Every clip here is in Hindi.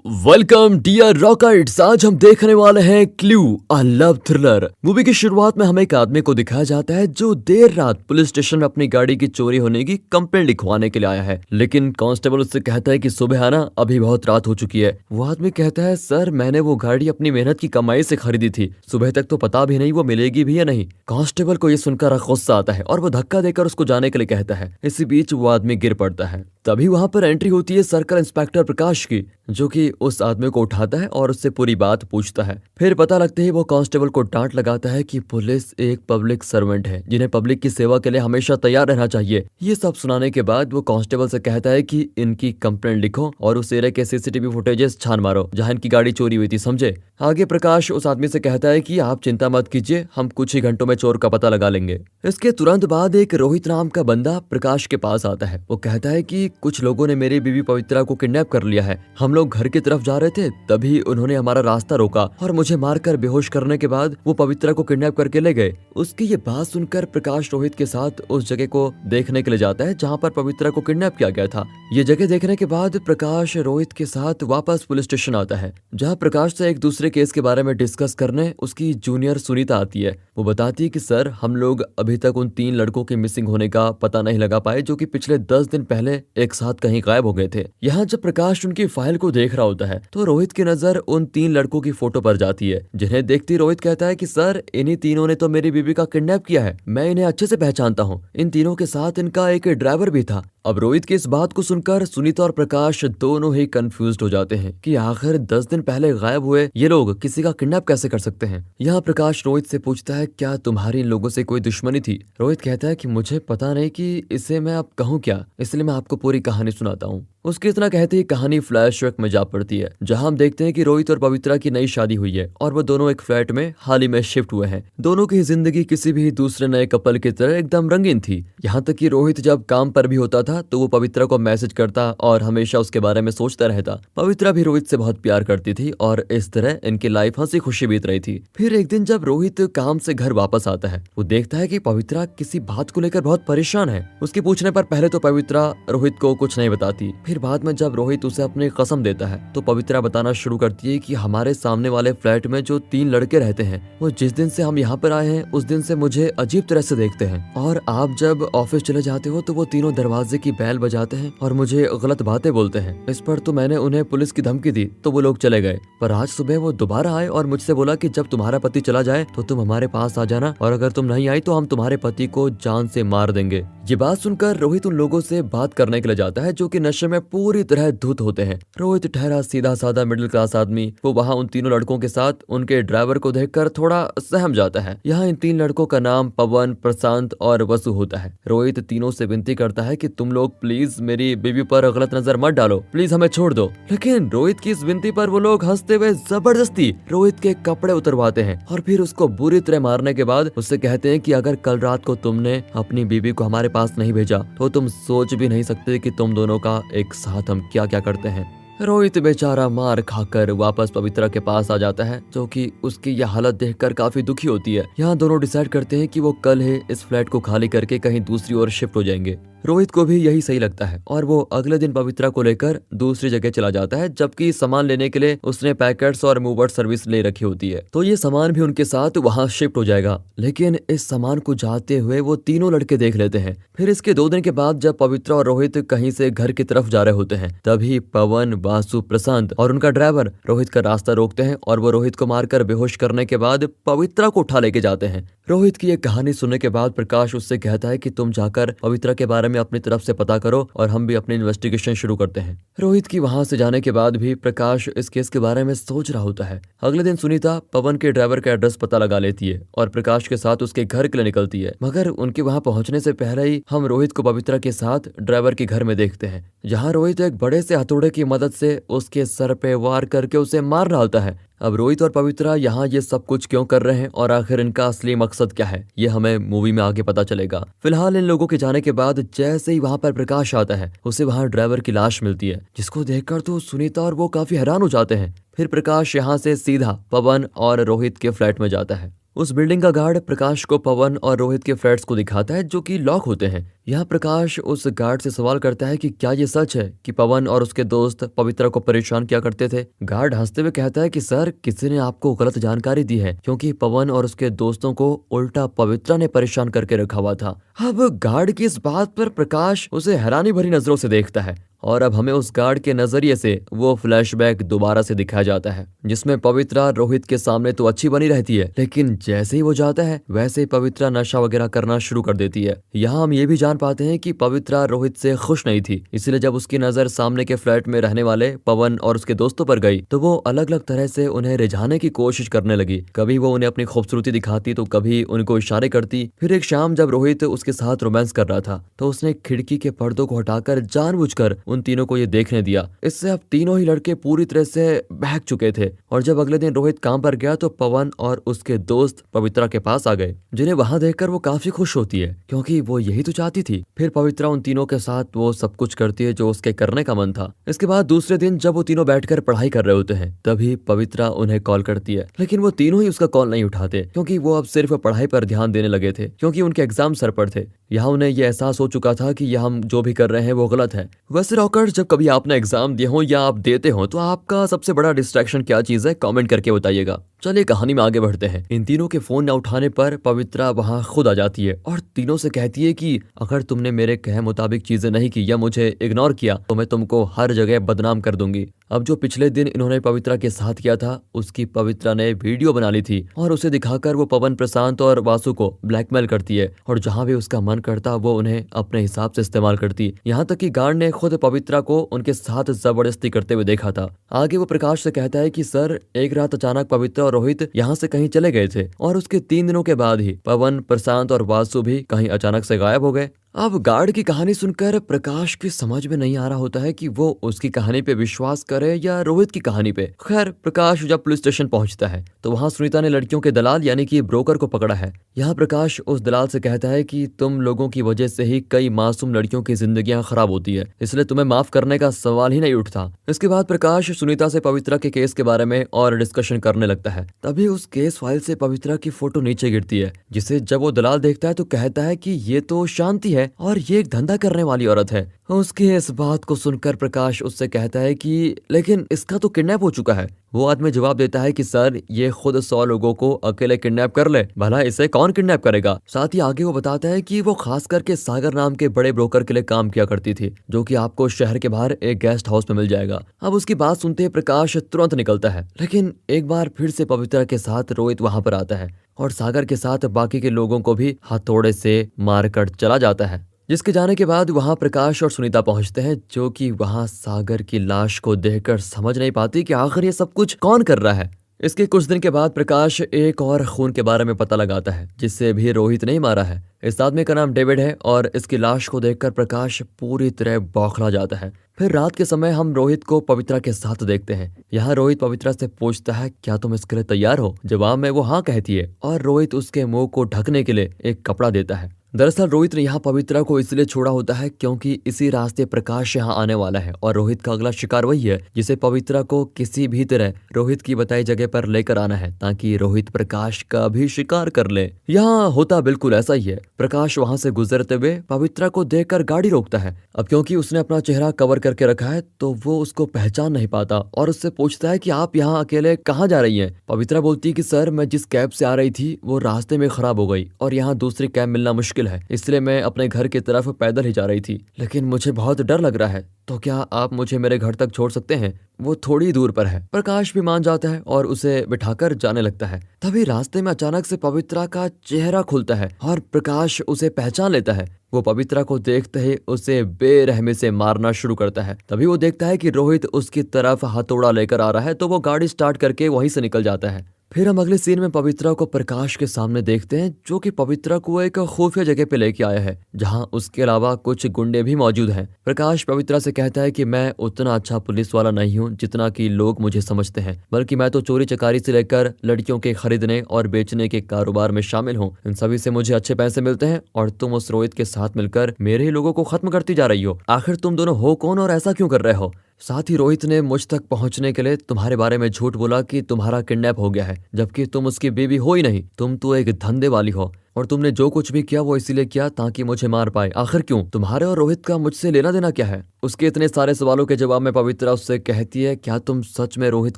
Welcome dear rockets. आज हम देखने वाले हैं clue a love thriller. Movie की शुरुआत में हमें एक आदमी को दिखाया जाता है जो देर रात पुलिस स्टेशन में अपनी गाड़ी की चोरी होने की कंप्लेंट लिखवाने के लिए आया है। लेकिन कांस्टेबल उससे कहता है कि सुबह आना, अभी बहुत रात हो चुकी है। वो आदमी कहता है, सर मैंने वो गाड़ी अपनी मेहनत की कमाई से खरीदी थी, सुबह तक तो पता भी नहीं वो मिलेगी भी या नहीं। कांस्टेबल को ये सुनकर गुस्सा आता है और वो धक्का देकर उसको जाने के लिए कहता है। इसी बीच वो आदमी गिर पड़ता है। तभी वहां पर एंट्री होती है सर्कल इंस्पेक्टर प्रकाश की, जो कि उस आदमी को उठाता है और उससे पूरी बात पूछता है। फिर पता लगते ही वो कांस्टेबल को डांट लगाता है कि पुलिस एक पब्लिक सर्वेंट है जिन्हें पब्लिक की सेवा के लिए हमेशा तैयार रहना चाहिए। ये सब सुनाने के बाद वो कांस्टेबल से कहता है कि इनकी कंप्लेंट लिखो और उस एरिया के सीसीटीवी फुटेजेस छान मारो जहां इनकी गाड़ी चोरी हुई थी, समझे। आगे प्रकाश उस आदमी से कहता है कि आप चिंता मत कीजिए, हम कुछ ही घंटों में चोर का पता लगा लेंगे। इसके तुरंत बाद एक रोहित नाम का बंदा प्रकाश के पास आता है। वो कहता है कि कुछ लोगों ने मेरी बीवी पवित्रा को किडनैप कर लिया है। हम लोग घर की तरफ जा रहे थे, तभी उन्होंने हमारा रास्ता रोका और मुझे मारकर बेहोश करने के बाद वो पवित्रा को किडनैप करके ले गए। उसकी ये बात सुनकर प्रकाश रोहित के साथ उस जगह को देखने के लिए जाता है जहाँ पर पवित्रा को किडनैप किया गया था। ये जगह देखने के बाद प्रकाश रोहित के साथ वापस पुलिस स्टेशन आता है, जहाँ प्रकाश से एक दूसरे केस के बारे में डिस्कस करने उसकी जूनियर सुनीता आती है। वो बताती है कि सर, हम लोग अभी तक उन 3 लड़कों के मिसिंग होने का पता नहीं लगा पाए जो कि पिछले 10 दिन पहले एक साथ कहीं गायब हो गए थे। यहाँ जब प्रकाश उनकी फाइल को देख रहा होता है तो रोहित की नजर उन 3 लड़कों की फोटो पर जाती है, जिन्हें देखती रोहित कहता है कि सर, इन्हीं तीनों ने तो मेरी बीबी का किडनैप किया है, मैं इन्हें अच्छे से पहचानता हूँ। इन तीनों के साथ इनका एक ड्राइवर भी था। अब रोहित की इस बात को सुनकर सुनीता और प्रकाश दोनों ही कंफ्यूज्ड हो जाते हैं कि आखिर 10 दिन पहले गायब हुए ये लोग किसी का किडनैप कैसे कर सकते हैं। यहाँ प्रकाश रोहित से पूछता है, क्या तुम्हारी इन लोगों से कोई दुश्मनी थी। रोहित कहता है कि मुझे पता नहीं कि इसे मैं अब कहूँ क्या, इसलिए मैं आपको पूरी कहानी सुनाता हूँ। उसके इतना कहते ही कहानी फ्लैशबैक में जा पड़ती है, जहां हम देखते हैं कि रोहित और पवित्रा की नई शादी हुई है और वो दोनों एक फ्लैट में हाल ही में शिफ्ट हुए हैं। दोनों की जिंदगी किसी भी दूसरे नए कपल की तरह एकदम रंगीन थी। यहाँ तक कि रोहित जब काम पर भी होता था तो वो पवित्रा को मैसेज करता और हमेशा उसके बारे में सोचता रहता। पवित्रा भी रोहित से बहुत प्यार करती थी और इस तरह इनकी लाइफ हंसी खुशी बीत रही थी। फिर एक दिन जब रोहित काम से घर वापस आता है, वो देखता है कि पवित्रा किसी बात को लेकर बहुत परेशान है। उसके पूछने पर पहले तो पवित्रा रोहित को कुछ नहीं बताती, फिर बाद में जब रोहित उसे अपनी कसम देता है तो पवित्रा बताना शुरू करती है कि हमारे सामने वाले फ्लैट में जो 3 लड़के रहते हैं, वो जिस दिन से हम यहाँ पर आए हैं उस दिन से मुझे अजीब तरह से देखते हैं, और आप जब ऑफिस चले जाते हो तो वो तीनों दरवाजे की बेल बजाते हैं और मुझे गलत बातें बोलते हैं। इस पर तो मैंने उन्हें पुलिस की धमकी दी तो वो लोग चले गए, पर आज सुबह वो दोबारा आए और मुझसे बोला कि जब तुम्हारा पति चला जाए तो तुम हमारे पास आ जाना, और अगर तुम नहीं आई तो हम तुम्हारे पति को जान से मार देंगे। ये बात सुनकर रोहित उन लोगों से बात करने के लिए जाता है जो कि नशे में पूरी तरह धुत होते हैं। रोहित ठहरा सीधा साधा मिडिल क्लास आदमी, वो वहाँ उन तीनों लड़कों के साथ उनके ड्राइवर को देखकर थोड़ा सहम जाता है। यहाँ इन 3 लड़कों का नाम पवन, प्रशांत और वसु होता है। रोहित तीनों से विनती करता है कि तुम लोग प्लीज मेरी बीवी पर गलत नजर मत डालो, प्लीज हमें छोड़ दो। लेकिन रोहित की इस विनती पर वो लोग हंसते हुए जबरदस्ती रोहित के कपड़े उतरवाते हैं और फिर उसको बुरी तरह मारने के बाद उससे कहते हैं कि अगर कल रात को तुमने अपनी बीवी को हमारे पास नहीं भेजा तो तुम सोच भी नहीं सकते कि तुम दोनों का एक साथ हम क्या क्या करते हैं। रोहित बेचारा मार खाकर वापस पवित्रा के पास आ जाता है, जो कि उसकी यह हालत देखकर काफी दुखी होती है। यहाँ दोनों डिसाइड करते हैं कि वो कल ही इस फ्लैट को खाली करके कहीं दूसरी ओर शिफ्ट हो जाएंगे। रोहित को भी यही सही लगता है और वो अगले दिन पवित्रा को लेकर दूसरी जगह चला जाता है, जबकि सामान लेने के लिए उसने पैकेट्स और मूवर सर्विस ले रखी होती है, तो ये सामान भी उनके साथ वहाँ शिफ्ट हो जाएगा। लेकिन इस सामान को जाते हुए वो तीनों लड़के देख लेते हैं। फिर इसके 2 दिन के बाद जब पवित्रा और रोहित कहीं से घर की तरफ जा रहे होते हैं, तभी पवन, वासु, प्रशांत और उनका ड्राइवर रोहित का रास्ता रोकते हैं और वो रोहित को मारकर बेहोश करने के बाद पवित्रा को उठा लेके जाते हैं। रोहित की ये कहानी सुनने के बाद प्रकाश उससे कहता है कि तुम जाकर पवित्रा के बारे में अपनी तरफ से पता करो और हम भी अपनी इन्वेस्टिगेशन शुरू करते हैं। रोहित की वहां से जाने के बाद भी प्रकाश इस केस के बारे में सोच रहा होता है। अगले दिन सुनीता पवन के ड्राइवर का एड्रेस पता लगा लेती है और प्रकाश के साथ उसके घर के लिए निकलती है, मगर उनके वहां पहुंचने से पहले ही हम रोहित को पवित्रा के साथ ड्राइवर के घर में देखते हैं, जहाँ रोहित एक बड़े से हथौड़े की मदद से उसके सर पे वार करके उसे मार डालता है। अब रोहित और पवित्रा यहाँ ये सब कुछ क्यों कर रहे हैं और आखिर इनका असली मकसद क्या है, ये हमें मूवी में आगे पता चलेगा। फिलहाल इन लोगों के जाने के बाद जैसे ही वहाँ पर प्रकाश आता है, उसे वहाँ ड्राइवर की लाश मिलती है, जिसको देखकर तो सुनीता और वो काफी हैरान हो जाते हैं। फिर प्रकाश यहाँ से सीधा पवन और रोहित के फ्लैट में जाता है। उस बिल्डिंग का गार्ड प्रकाश को पवन और रोहित के फ्लैट्स को दिखाता है जो कि लॉक होते हैं। यहाँ प्रकाश उस गार्ड से सवाल करता है कि क्या ये सच है कि पवन और उसके दोस्त पवित्रा को परेशान किया करते थे। गार्ड हंसते हुए कहता है कि सर, किसी ने आपको गलत जानकारी दी है, क्योंकि पवन और उसके दोस्तों को उल्टा पवित्रा ने परेशान करके रखा हुआ था। अब गार्ड की इस बात पर प्रकाश उसे हैरानी भरी नजरों से देखता है और अब हमें उस गार्ड के नजरिए से वो फ्लैशबैक दोबारा से दिखाया जाता है, जिसमें पवित्रा रोहित के सामने तो अच्छी बनी रहती है, लेकिन जैसे ही वो जाता है वैसे ही पवित्रा नशा वगैरह करना शुरू कर देती है। यहाँ हम ये भी जान पाते हैं कि पवित्रा रोहित से खुश नहीं थी, इसलिए जब उसकी नजर सामने के फ्लैट में रहने वाले पवन और उसके दोस्तों पर गई तो वो अलग अलग तरह से उन्हें रिझाने की कोशिश करने लगी। कभी वो उन्हें अपनी खूबसूरती दिखाती तो कभी उनको इशारे करती। फिर एक शाम जब रोहित उसके साथ रोमांस कर रहा था तो उसने खिड़की के पर्दों को हटाकर जानबूझकर उन तीनों को ये देखने दिया। इससे अब तीनों ही लड़के पूरी तरह से बहक चुके थे और जब अगले दिन रोहित काम पर गया तो पवन और उसके दोस्त पवित्रा के पास आ गए, जिन्हें वहां देखकर वो काफी खुश होती है क्योंकि वो यही तो चाहती थी। फिर पवित्रा उन तीनों के साथ वो सब कुछ करती है जो उसके करने का मन था। इसके बाद दूसरे दिन जब वो तीनों बैठकर पढ़ाई कर रहे होते हैं तभी पवित्रा उन्हें कॉल करती है, लेकिन वो तीनों ही उसका कॉल नहीं उठाते क्योंकि वो अब सिर्फ पढ़ाई पर ध्यान देने लगे थे, क्योंकि उनके एग्जाम सर पर थे। यहाँ उन्हें यह एहसास हो चुका था कि यह हम जो भी कर रहे हैं वो गलत है। वैसे रॉकर्स, जब कभी आपने एग्जाम दिए हो या आप देते हो तो आपका सबसे बड़ा डिस्ट्रैक्शन क्या चीज है, कमेंट करके बताइएगा। चलिए कहानी में आगे बढ़ते हैं। इन तीनों के फोन न उठाने पर पवित्रा वहां खुद आ जाती है और तीनों से कहती है कि अगर तुमने मेरे कहे मुताबिक चीजें नहीं की या मुझे इग्नोर किया तो मैं तुमको हर जगह बदनाम कर दूंगी। अब जो पिछले दिन इन्होंने पवित्रा के साथ किया था उसकी पवित्रा ने वीडियो बना ली थी और उसे दिखाकर वो पवन, प्रशांत और वासु को ब्लैकमेल करती है और जहां भी उसका मन करता वो उन्हें अपने हिसाब से इस्तेमाल करती। यहाँ तक कि गार्ड ने खुद पवित्रा को उनके साथ जबरदस्ती करते हुए देखा था। आगे वो प्रकाश से कहता है कि सर, एक रात अचानक पवित्रा और रोहित यहाँ से कहीं चले गए थे और उसके 3 दिनों के बाद ही पवन, प्रशांत और वासु भी कहीं अचानक से गायब हो गए। अब गार्ड की कहानी सुनकर प्रकाश की समझ में नहीं आ रहा होता है कि वो उसकी कहानी पे विश्वास करे या रोहित की कहानी पे। खैर, प्रकाश जब पुलिस स्टेशन पहुंचता है तो वहां सुनीता ने लड़कियों के दलाल यानी कि ब्रोकर को पकड़ा है। यहाँ प्रकाश उस दलाल से कहता है कि तुम लोगों की वजह से ही कई मासूम लड़कियों की जिंदगियां खराब होती है, इसलिए तुम्हें माफ करने का सवाल ही नहीं उठता। इसके बाद प्रकाश सुनीता से पवित्रा के केस के बारे में और डिस्कशन करने लगता है। तभी उस केस फाइल से पवित्रा की फोटो नीचे गिरती है, जिसे जब वो दलाल देखता है तो कहता है कि ये तो शांति है और ये एक धंधा करने वाली औरत है। उसकी इस बात को सुनकर प्रकाश उससे कहता है कि लेकिन इसका तो किडनैप हो चुका है। वो आदमी जवाब देता है कि सर, ये खुद 100 लोगों को अकेले किडनैप कर ले, भला इसे कौन किडनैप करेगा। साथ ही आगे वो बताता है कि वो खास करके सागर नाम के बड़े ब्रोकर के लिए काम किया करती थी, जो कि आपको शहर के बाहर एक गेस्ट हाउस में मिल जाएगा। अब उसकी बात सुनते ही प्रकाश तुरंत निकलता है, लेकिन एक बार फिर से पवित्रा के साथ रोहित वहां पर आता है और सागर के साथ बाकी के लोगों को भी हथौड़े से मारकर चला जाता है। जिसके जाने के बाद वहां प्रकाश और सुनीता पहुंचते हैं, जो कि वहां सागर की लाश को देखकर समझ नहीं पाती कि आखिर ये सब कुछ कौन कर रहा है। इसके कुछ दिन के बाद प्रकाश एक और खून के बारे में पता लगाता है, जिससे भी रोहित नहीं मारा है। इस आदमी का नाम डेविड है और इसकी लाश को देखकर प्रकाश पूरी तरह बौखला जाता है। फिर रात के समय हम रोहित को पवित्रा के साथ देखते हैं। यहाँ रोहित पवित्रा से पूछता है, क्या तुम इसके लिए तैयार हो? जवाब में वो हाँ कहती है और रोहित उसके मुंह को ढकने के लिए एक कपड़ा देता है। दरअसल रोहित ने यहाँ पवित्रा को इसलिए छोड़ा होता है क्योंकि इसी रास्ते प्रकाश यहाँ आने वाला है और रोहित का अगला शिकार वही है, जिसे पवित्रा को किसी भी तरह रोहित की बताई जगह पर लेकर आना है ताकि रोहित प्रकाश का भी शिकार कर ले। यहाँ होता बिल्कुल ऐसा ही है। प्रकाश वहां से गुजरते हुए पवित्रा को देखकर गाड़ी रोकता है। अब क्योंकि उसने अपना चेहरा कवर करके रखा है तो वो उसको पहचान नहीं पाता और उससे पूछता है कि आप यहाँ अकेले कहाँ जा रही हैं? पवित्रा बोलती है कि सर, मैं जिस कैब से आ रही थी वो रास्ते में खराब हो गई और यहाँ दूसरी कैब मिलना मुश्किल है, इसलिए मैं अपने घर की तरफ पैदल ही जा रही थी, लेकिन मुझे बहुत डर लग रहा है, तो क्या आप मुझे मेरे घर तक छोड़ सकते हैं? वो थोड़ी दूर पर है। प्रकाश भी मान जाता है और उसे बिठाकर जाने लगता है। तभी रास्ते में अचानक से पवित्रा का चेहरा खुलता है और प्रकाश उसे पहचान लेता है। वो पवित्रा को देखते ही उसे बेरहमी से मारना शुरू करता है। तभी वो देखता है कि रोहित उसकी तरफ हथौड़ा लेकर आ रहा है, तो वो गाड़ी स्टार्ट करके वहीं से निकल जाता है। फिर हम अगले सीन में पवित्रा को प्रकाश के सामने देखते हैं, जो कि पवित्रा को एक खुफिया जगह पे लेके आया है, जहां उसके अलावा कुछ गुंडे भी मौजूद हैं। प्रकाश पवित्रा से कहता है कि मैं उतना अच्छा पुलिस वाला नहीं हूं जितना कि लोग मुझे समझते हैं, बल्कि मैं तो चोरी चकारी से लेकर लड़कियों के खरीदने और बेचने के कारोबार में शामिल हूँ। इन सभी से मुझे अच्छे पैसे मिलते हैं और तुम उस रोहित के साथ मिलकर मेरे ही लोगों को खत्म करती जा रही हो। आखिर तुम दोनों हो कौन और ऐसा क्यों कर रहे हो? साथ ही रोहित ने मुझ तक पहुंचने के लिए तुम्हारे बारे में झूठ बोला कि तुम्हारा किडनैप हो गया है, जबकि तुम उसकी बीवी हो ही नहीं। तुम तो एक धंधे वाली हो और तुमने जो कुछ भी किया वो इसीलिए किया ताकि मुझे मार पाए। आखिर क्यों? तुम्हारे और रोहित का मुझसे लेना देना क्या है? उसके इतने सारे सवालों के जवाब में पवित्रा उससे कहती है, क्या तुम सच में रोहित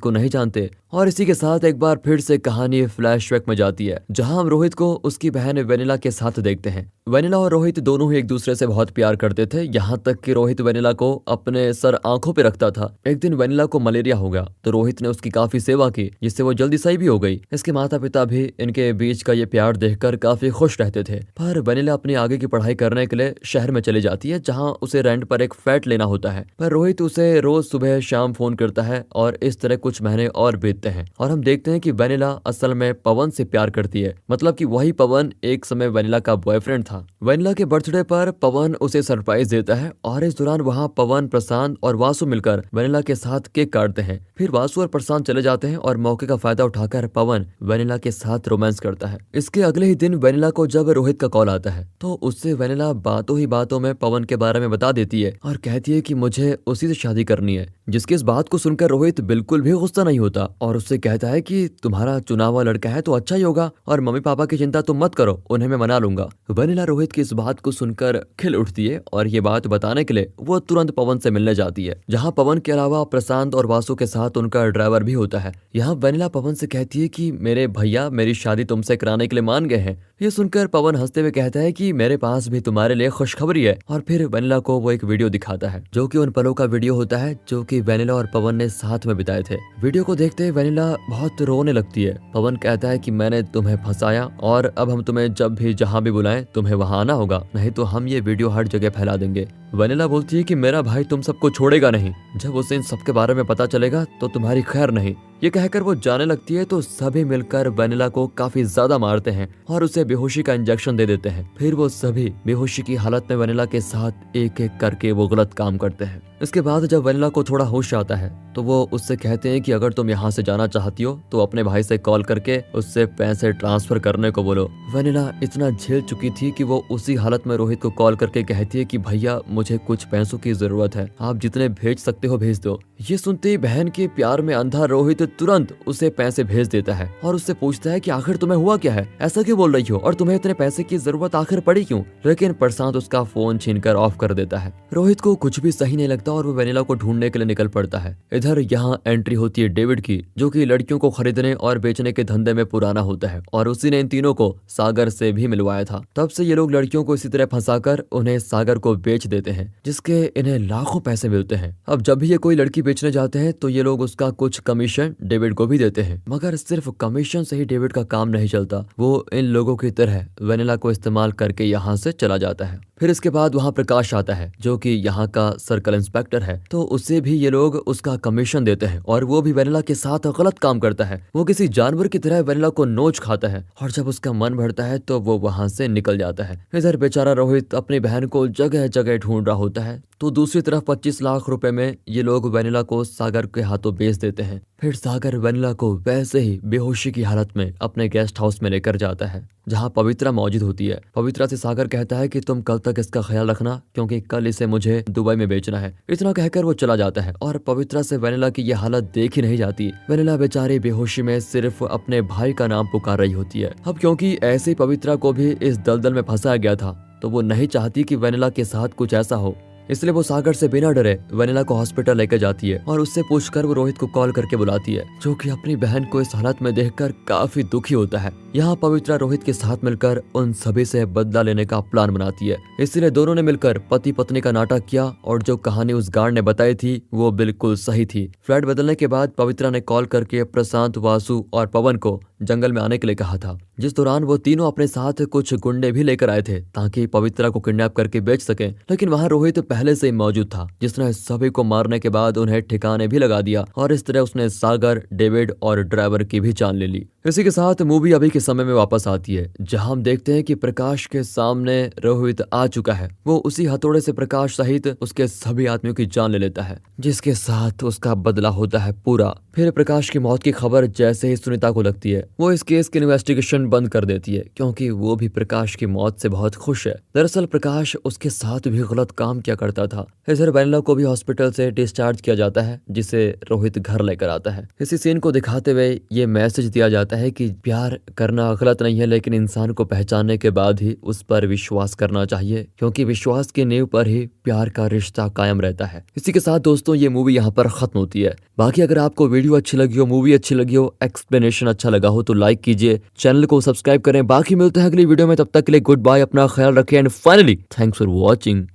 को नहीं जानते? और इसी के साथ एक बार फिर से कहानी फ्लैशबैक में जाती है, जहां हम रोहित को उसकी बहन वेनिला के साथ देखते हैं। वेनिला और रोहित दोनों ही एक दूसरे से बहुत प्यार करते थे, यहाँ तक कि रोहित वेनिला को अपने सर आंखों पे रखता था। एक दिन वेनिला को मलेरिया हो गया तो रोहित ने उसकी काफी सेवा की, जिससे वो जल्दी सही भी हो गई। इसके माता पिता भी इनके बीच का ये प्यार देखकर काफी खुश रहते थे। पर वेनिला अपनी आगे की पढ़ाई करने के लिए शहर में चली जाती है, जहाँ उसे रेंट पर एक फ्लैट लेना होता है। पर रोहित उसे रोज सुबह शाम फोन करता है और इस तरह कुछ महीने और बीतते हैं और हम देखते हैं कि वेनिला असल में पवन से प्यार करती है, मतलब कि वही पवन एक समय वेनिला का बॉयफ्रेंड था। वेनिला के बर्थडे पर पवन उसे सरप्राइज देता है और इस दौरान वहाँ पवन, प्रशांत और वासु मिलकर वेनिला के साथ केक काटते हैं। फिर वासु और प्रशांत चले जाते हैं और मौके का फायदा उठाकर पवन वेनिला के साथ रोमांस करता है। इसके अगले ही दिन वेनिला को जब रोहित का कॉल आता है तो उससे वेनिला बातों ही बातों में पवन के बारे में बता देती है और कहती है कि मुझे उसी से शादी करनी है। जिसकी इस बात को सुनकर रोहित बिल्कुल भी गुस्सा नहीं होता और उससे कहता है कि तुम्हारा चुना हुआ लड़का है तो अच्छा ही होगा और मम्मी पापा की चिंता तुम मत करो, उन्हें मैं मना लूंगा। वेनिला रोहित की इस बात को सुनकर खिल उठती है और ये बात बताने के लिए वो तुरंत पवन से मिलने जाती है, जहाँ पवन के अलावा प्रशांत और वासु के साथ उनका ड्राइवर भी होता है। यहाँ वेनिला पवन से कहती है कि मेरे भैया मेरी शादी तुमसे कराने के लिए मान गए हैं। ये सुनकर पवन हंसते हुए कहता है कि मेरे पास भी तुम्हारे लिए खुशखबरी है और फिर वेनिला को वो एक वीडियो दिखाता है, जो कि उन पलों का वीडियो होता है जो कि वेनिला और पवन ने साथ में बिताए थे। वीडियो को देखते ही वेनिला बहुत रोने लगती है। पवन कहता है कि मैंने तुम्हें फंसाया और अब हम तुम्हें जब भी जहाँ भी बुलाएं तुम्हें वहाँ आना होगा, नहीं तो हम ये वीडियो हर जगह फैला देंगे। वेनिला बोलती है कि मेरा भाई तुम सबको छोड़ेगा नहीं, जब उसे इन सबके बारे में पता चलेगा तो तुम्हारी खैर नहीं। ये कहकर वो जाने लगती है तो सभी मिलकर वेनिला को काफी ज्यादा मारते हैं और उसे बेहोशी का इंजेक्शन दे देते हैं। फिर वो सभी बेहोशी की हालत में वेनिला के साथ एक एक करके वो गलत काम करते हैं। इसके बाद जब वेनिला को थोड़ा होश आता है तो वो उससे कहते हैं कि अगर तुम यहाँ से जाना चाहती हो तो अपने भाई से कॉल करके उससे पैसे ट्रांसफर करने को बोलो। वेनिला इतना झेल चुकी थी कि वो उसी हालत में रोहित को कॉल करके कहती है कि भैया मुझे कुछ पैसों की जरूरत है, आप जितने भेज सकते हो भेज दो। ये सुनते ही बहन के प्यार में अंधा रोहित तुरंत उसे पैसे भेज देता है और उससे पूछता है कि आखिर तुम्हें हुआ क्या है, ऐसा क्यों बोल रही हो और तुम्हें इतने पैसे की जरूरत आखिर पड़ी क्यों? लेकिन प्रशांत उसका फोन छीनकर ऑफ कर देता है। रोहित को कुछ भी सही नहीं लगता और वो वेनिला को ढूंढने के लिए निकल पड़ता है। इधर यहाँ एंट्री होती है डेविड की, जो कि लड़कियों को खरीदने और बेचने के धंधे में पुराना होता है और उसी ने इन तीनों को सागर से भी मिलवाया था। तब से ये लोग लड़कियों को इसी तरह फंसाकर उन्हें सागर को बेच देते हैं, जिसके इन्हें लाखों पैसे मिलते हैं। अब जब भी ये कोई लड़की बेचने जाते हैं तो ये लोग उसका कुछ कमीशन डेविड को भी देते हैं, मगर सिर्फ कमीशन से ही डेविड का काम नहीं चलता। वो इन लोगों की तरह वेनिला को इस्तेमाल करके यहाँ से चला जाता है। फिर इसके बाद वहाँ प्रकाश आता है, जो कि यहाँ का सर्कल इंस्पेक्टर है, तो उसे भी ये लोग उसका कमीशन देते हैं और वो भी वेनिला के साथ गलत काम करता है। वो किसी जानवर की तरह वेनिला को नोच खाता है और जब उसका मन भरता है तो वो वहाँ से निकल जाता है। इधर बेचारा रोहित अपनी बहन को जगह जगह ढूंढ रहा होता है, तो दूसरी तरफ 25 लाख रुपए में ये लोग वेनिला को सागर के हाथों बेच देते हैं। फिर सागर वेनिला को वैसे ही बेहोशी की हालत में अपने गेस्ट हाउस में लेकर जाता है, जहाँ पवित्रा मौजूद होती है। पवित्रा से सागर कहता है कि तुम कल तक इसका ख्याल रखना, क्योंकि कल इसे मुझे दुबई में बेचना है। इतना कहकर वो चला जाता है और पवित्रा से वेनिला की ये हालत देख ही नहीं जाती। वेनिला बेचारी बेहोशी में सिर्फ अपने भाई का नाम पुकार रही होती है। अब क्योंकि ऐसे ही पवित्रा को भी इस दलदल में फंसाया गया था, तो वो नहीं चाहती कि वेनिला के साथ कुछ ऐसा हो, इसलिए वो सागर से बिना डरे वेनिला को हॉस्पिटल लेकर जाती है और उससे पूछकर वो रोहित को कॉल करके बुलाती है, जो कि अपनी बहन को इस हालत में देखकर काफी दुखी होता है। यहाँ पवित्रा रोहित के साथ मिलकर उन सभी से बदला लेने का प्लान बनाती है। इसलिए दोनों ने मिलकर पति पत्नी का नाटक किया और जो कहानी उस गार्ड ने बताई थी वो बिल्कुल सही थी। फ्लैट बदलने के बाद पवित्रा ने कॉल करके प्रशांत, वासु और पवन को जंगल में आने के लिए कहा था, जिस दौरान वो तीनों अपने साथ कुछ गुंडे भी लेकर आए थे ताकि पवित्रा को किडनैप करके बेच सके। लेकिन वहाँ रोहित पहले से ही मौजूद था, जिसने सभी को मारने के बाद उन्हें ठिकाने भी लगा दिया और इस तरह उसने सागर, डेविड और ड्राइवर की भी जान ले ली। इसी के साथ मूवी अभी के समय में वापस आती है, जहां हम देखते हैं कि प्रकाश के सामने रोहित आ चुका है। वो उसी हथौड़े से प्रकाश सहित उसके सभी आदमियों की जान ले लेता है, जिसके साथ उसका बदला होता है पूरा। फिर प्रकाश की मौत की खबर जैसे ही सुनीता को लगती है, वो इस केस की इन्वेस्टिगेशन बंद कर देती है क्योंकि वो भी प्रकाश की मौत से बहुत खुश है। दरअसल प्रकाश उसके साथ भी गलत काम किया करता था। इधर बेनिला को भी हॉस्पिटल से डिस्चार्ज किया जाता है, जिसे रोहित घर लेकर आता है। इसी सीन को दिखाते हुए ये मैसेज दिया जाता है कि प्यार करना गलत नहीं है, लेकिन इंसान को पहचानने के बाद ही उस पर विश्वास करना चाहिए, क्योंकि विश्वास की नींव पर ही प्यार का रिश्ता कायम रहता है। इसी के साथ दोस्तों ये मूवी यहाँ पर खत्म होती है। बाकी अगर आपको वीडियो अच्छी लगी हो, मूवी अच्छी लगी हो, एक्सप्लेनेशन अच्छा लगा हो तो लाइक कीजिए, चैनल को सब्सक्राइब करें। बाकी मिलते हैं अगली वीडियो में, तब तक के लिए गुड बाय, अपना ख्याल रखें and finally thanks for watching.